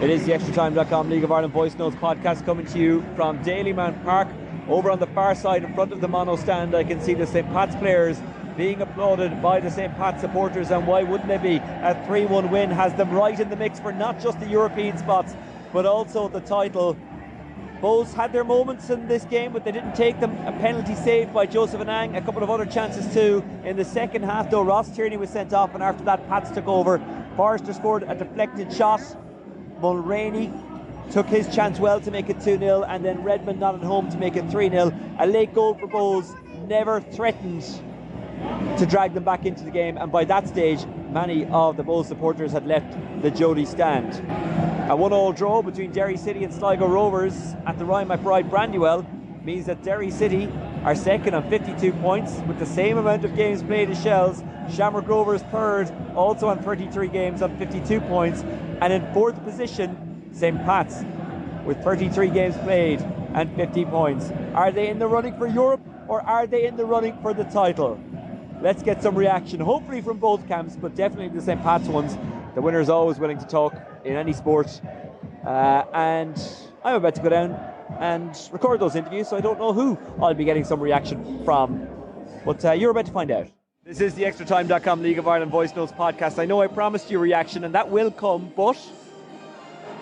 It is the Extratime.com League of Ireland Voice Notes podcast coming to you from Dalymount Park. Over on the far side in front of the mono stand, I can see the St. Pat's players being applauded by the St. Pat's supporters, and why wouldn't they be? A 3-1 win has them right in the mix for not just the European spots but also the title. Bohs had their moments in this game, but they didn't take them. A penalty saved by Joseph Anang, a couple of other chances too. In the second half though, Ross Tierney was sent off, and after that Pats took over. Forrester scored a deflected shot. Mulroney took his chance well to make it 2-0, and then Redmond not at home to make it 3-0. A late goal for Bohs never threatened to drag them back into the game, and by that stage many of the Bohs supporters had left the Jody stand. A 1-1 draw between Derry City and Sligo Rovers at the Ryan McBride Brandywell means that Derry City are second on 52 points with the same amount of games played as Shells. Shamrock Rovers third, also on 33 games on 52 points. And in fourth position, St. Pat's with 33 games played and 50 points. Are they in the running for Europe, or are they in the running for the title? Let's get some reaction, hopefully from both camps, but definitely the St. Pat's ones. The winner is always willing to talk in any sport. And I'm about to go down and record those interviews, so I don't know who I'll be getting some reaction from. But you're about to find out. This is the Extratime.com League of Ireland Voice Notes podcast. I know I promised you a reaction, and that will come, but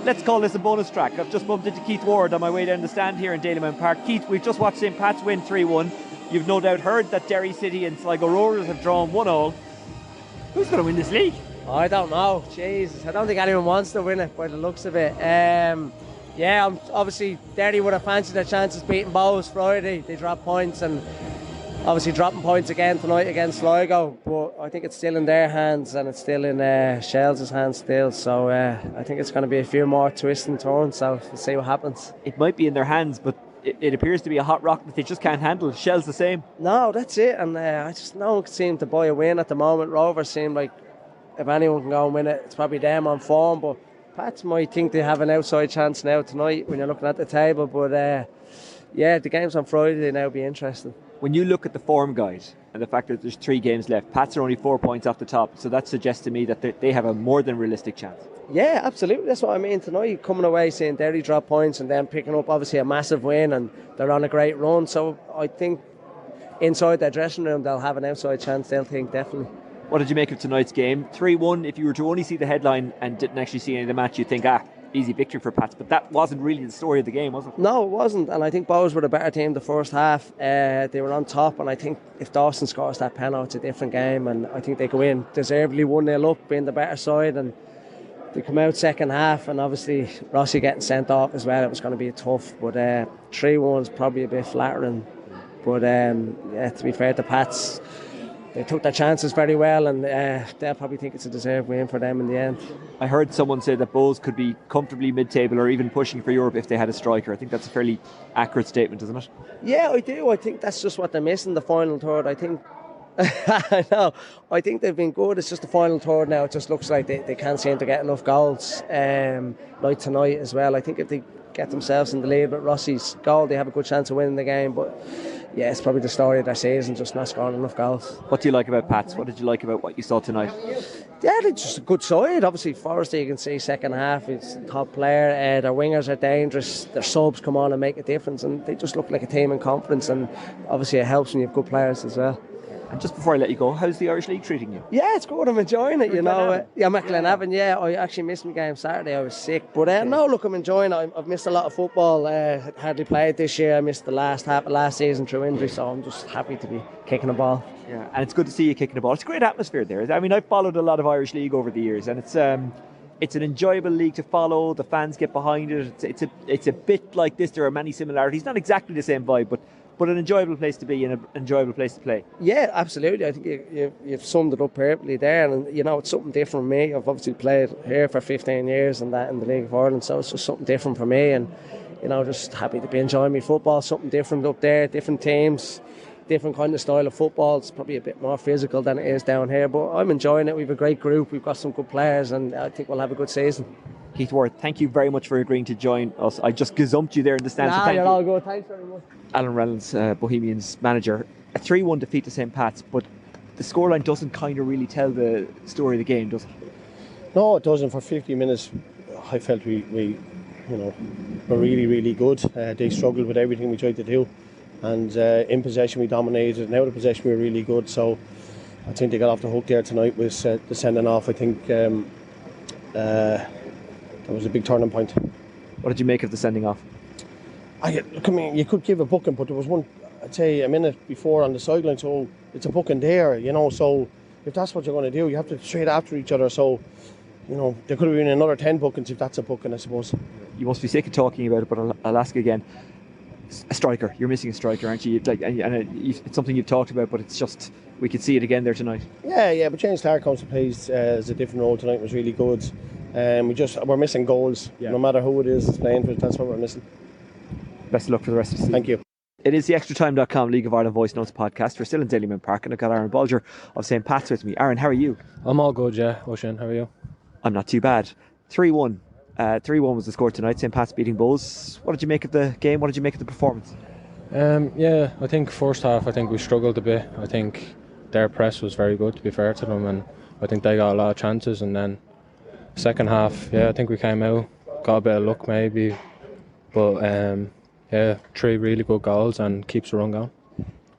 let's call this a bonus track. I've just bumped into Keith Ward on my way down the stand here in Dalymount Park. Keith, we've just watched St. Pat's win 3-1. You've no doubt heard that Derry City and Sligo Rovers have drawn 1-1. Who's going to win this league? I don't know. Jesus, I don't think anyone wants to win it by the looks of it. Obviously Derry would have fancied their chances beating Bohs Friday. They dropped points, and obviously dropping points again tonight against Sligo. But I think it's still in their hands, and it's still in Shells' hands still. So I think it's going to be a few more twists and turns. So we'll see what happens. It might be in their hands, but it appears to be a hot rock that they just can't handle. Shells the same. No, that's it. And no one seems to buy a win at the moment. Rovers seem like, if anyone can go and win it, it's probably them on form. But Pats might think they have an outside chance now tonight when you're looking at the table. But the game's on Friday, they now be interesting. When you look at the form guide and the fact that there's 3 games left, Pats are only 4 points off the top, so that suggests to me that they have a more than realistic chance. Yeah, absolutely. That's what I mean. Tonight, coming away seeing Derry drop points and then picking up obviously a massive win, and they're on a great run. So I think inside their dressing room they'll have an outside chance, they'll think, definitely. What did you make of tonight's game? 3-1, if you were to only see the headline and didn't actually see any of the match, you'd think, easy victory for Pats, but that wasn't really the story of the game, was it? No, it wasn't, and I think Bohs were the better team the first half. They were on top, and I think if Dawson scores that penalty, it's a different game, and I think they go in deservedly 1-0 up, being the better side, and they come out second half, and obviously Rossi getting sent off as well, it was going to be tough, but 3-1 is probably a bit flattering, but to be fair to Pats, they took their chances very well, and they'll probably think it's a deserved win for them in the end. I heard someone say that Bohs could be comfortably mid-table or even pushing for Europe if they had a striker. I think that's a fairly accurate statement, isn't it? Yeah, I do. I think that's just what they're missing, the final third. I think I know. I think they've been good. It's just the final third now. It just looks like they can't seem to get enough goals. Like tonight as well. I think if they get themselves in the lead with Rossi's goal, they have a good chance of winning the game. But yeah, it's probably the story of their season, just not scoring enough goals. What do you like about Pats? What did you like about what you saw tonight? Yeah, they're just a good side. Obviously, Forrester, you can see second half, he's a top player. Their wingers are dangerous. Their subs come on and make a difference, and they just look like a team in confidence. And obviously, it helps when you have good players as well. And just before I let you go, how's the Irish League treating you? Yeah, it's good. I'm enjoying it, you know. I'm at Glenavon, yeah. I actually missed my game Saturday. I was sick. But no, look, I'm enjoying it. I've missed a lot of football. Hardly played this year. I missed the last half of last season through injury, so I'm just happy to be kicking a ball. Yeah, and it's good to see you kicking the ball. It's a great atmosphere there. I mean, I've followed a lot of Irish League over the years, and it's an enjoyable league to follow. The fans get behind it. It's a bit like this. There are many similarities. Not exactly the same vibe, but an enjoyable place to be and an enjoyable place to play. Yeah, absolutely. I think you've summed it up perfectly there. And, you know, it's something different for me. I've obviously played here for 15 years and that in the League of Ireland, so it's just something different for me. And, you know, just happy to be enjoying my football. Something different up there, different teams, different kind of style of football. It's probably a bit more physical than it is down here, but I'm enjoying it. We've a great group. We've got some good players, and I think we'll have a good season. Keith Ward, thank you very much for agreeing to join us. I just gazumped you there in the stands. Nah, you're all good. Thanks very much. Alan Reynolds, Bohemians manager. A 3-1 defeat to St. Pat's, but the scoreline doesn't kind of really tell the story of the game, does it? No, it doesn't. For 50 minutes, I felt we were really, really good. They struggled with everything we tried to do, and in possession we dominated, and out of possession we were really good. So I think they got off the hook there tonight with the sending off. I think that was a big turning point. What did you make of the sending off? I mean, you could give a booking, but there was one, I'd say, a minute before on the sideline, so it's a booking there, so if that's what you're going to do, you have to straight after each other. So there could have been another 10 bookings if that's a booking, I suppose. You must be sick of talking about it, but I'll ask again. A striker, you're missing a striker, aren't you? It's something you've talked about, but it's just, we could see it again there tonight. Yeah, but James Clark comes to play as a different role tonight, was really good. We're missing goals, no matter who it is playing for us, that's what we're missing. Best of luck for the rest of the season. Thank you. It is the Extratime.com League of Ireland Voice Notes podcast. We're still in Dalymount Park, and I've got Aaron Bolger of St. Pat's with me. Aaron, how are you? I'm all good, yeah. Oisin, how are you? I'm not too bad. 3-1. 3-1 was the score tonight. St. Pat's beating Bulls. What did you make of the game? What did you make of the performance? I think first half, I think we struggled a bit. I think their press was very good, to be fair to them, and I think they got a lot of chances. And then second half, I think we came out, got a bit of luck maybe, but 3 really good goals and keeps the run going.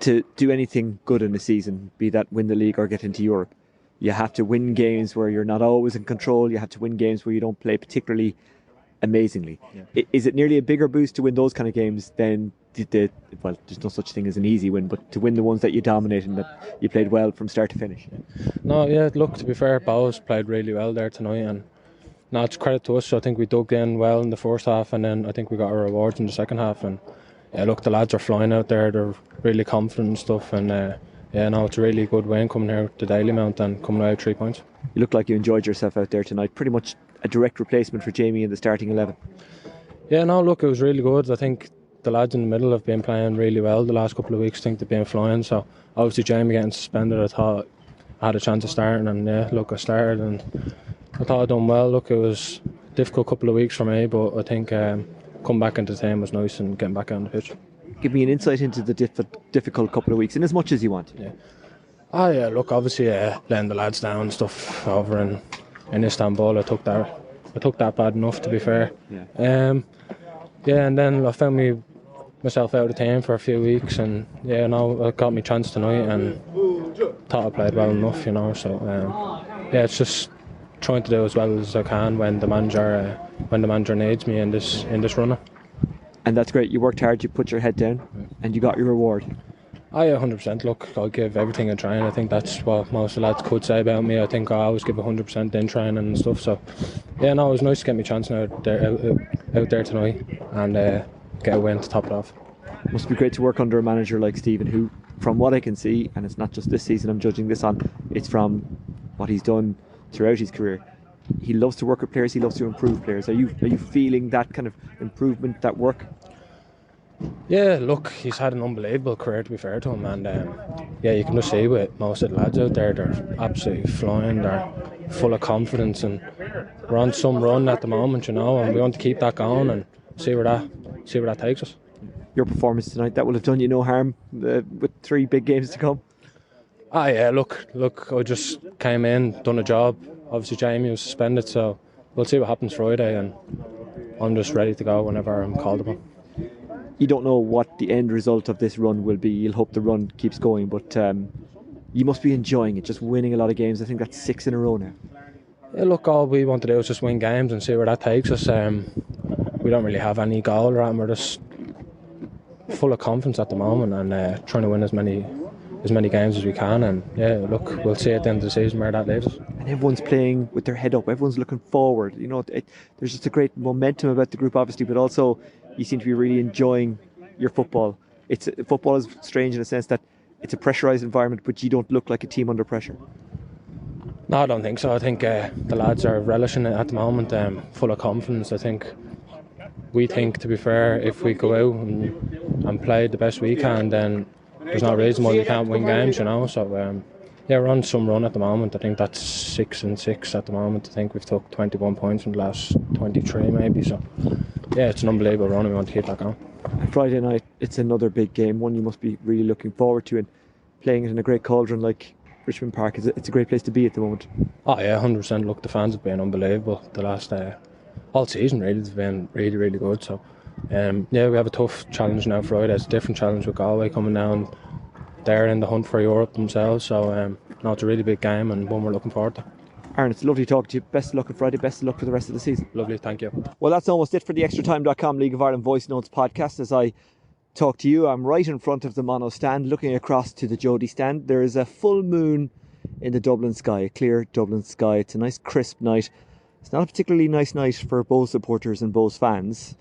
To do anything good in the season, be that win the league or get into Europe, you have to win games where you're not always in control. You have to win games where you don't play particularly amazingly. Yeah. Is it nearly a bigger boost to win those kind of games than there's no such thing as an easy win, but to win the ones that you dominate and that you played well from start to finish? Look, to be fair, Bowes played really well there tonight, and it's credit to us. So I think we dug in well in the first half, and then I think we got our rewards in the second half. And the lads are flying out there. They're really confident and stuff, and it's a really good win coming here to Dalymount and coming out 3 points. You look like you enjoyed yourself out there tonight. Pretty much a direct replacement for Jamie in the starting 11. It was really good. I think the lads in the middle have been playing really well the last couple of weeks. I think they've been flying. So obviously Jamie getting suspended, I thought I had a chance of starting, and I started and I thought I'd done well. It was a difficult couple of weeks for me, but I think coming back into the team was nice and getting back on the pitch. Give me an insight into the difficult couple of weeks, in as much as you want. Obviously letting the lads down and stuff over in Istanbul, I took that bad enough, to be fair. And then I found myself out of the team for a few weeks, and I got my chance tonight and thought I played well enough, so it's just trying to do as well as I can when the manager needs me in this runner. And that's great. You worked hard, you put your head down, and you got your reward. 100%. Look, I'll give everything a try, and I think that's what most of the lads could say about me. I think I always give 100% in training and stuff. So, it was nice to get my chance out there tonight and get a win to top it off. Must be great to work under a manager like Stephen, who, from what I can see, and it's not just this season I'm judging this on, it's from what he's done throughout his career. He loves to work with players, he loves to improve players. Are you feeling that kind of improvement, that work? Look, he's had an unbelievable career, to be fair to him, and you can just see with most of the lads out there, they're absolutely flying, they're full of confidence, and we're on some run at the moment, and we want to keep that going and see where that takes us. Your performance tonight, that will have done you no harm with 3 big games to come. Look, I just came in, done a job. Obviously Jamie was suspended, so we'll see what happens Friday, and I'm just ready to go whenever I'm called upon. You don't know what the end result of this run will be. You'll hope the run keeps going, but you must be enjoying it, just winning a lot of games. I think that's 6 in a row now. Look, all we want to do is just win games and see where that takes us. We don't really have any goal, right? We're just full of confidence at the moment and trying to win as many games as we can, and look, we'll see at the end of the season where that leads us. And everyone's playing with their head up, everyone's looking forward. There's just a great momentum about the group, obviously, but also you seem to be really enjoying your football. Football is strange in a sense that it's a pressurised environment, but you don't look like a team under pressure. No, I don't think so. I think the lads are relishing it at the moment, full of confidence. I think we think, to be fair, if we go out and play the best we can, then there's no reason why we can't win games, So we're on some run at the moment. I think that's 6-6 at the moment. I think we've took 21 points from the last 23 maybe. So it's an unbelievable run, and we want to keep that going. Friday night, it's another big game, one you must be really looking forward to, and playing it in a great cauldron like Richmond Park, it's a great place to be at the moment. 100%. Look, the fans have been unbelievable the last all season really has been really, really good. So we have a tough challenge now Friday. It's a different challenge with Galway coming down. They're in the hunt for Europe themselves, so it's a really big game and one we're looking forward to. Aaron, it's lovely talking to you. Best of luck on Friday, best of luck for the rest of the season. Lovely, thank you. Well, that's almost it for the Extratime.com League of Ireland Voice Notes podcast. As I talk to you, I'm right in front of the mono stand, looking across to the Jody stand. There is a full moon in the Dublin sky, a clear Dublin sky. It's a nice crisp night. It's not a particularly nice night for Bohs supporters and Bohs fans.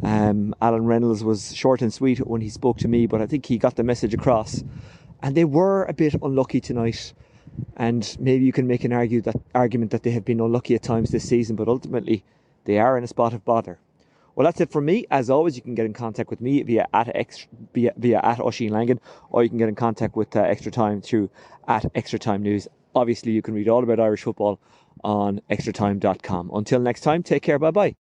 Alan Reynolds was short and sweet when he spoke to me, but I think he got the message across. And they were a bit unlucky tonight. And maybe you can make an argument that they have been unlucky at times this season, but ultimately they are in a spot of bother. Well, that's it from me. As always, you can get in contact with me via at Oisin Langan, or you can get in contact with Extratime through at Extratime News. Obviously, you can read all about Irish football on extratime.com. Until next time, take care. Bye-bye.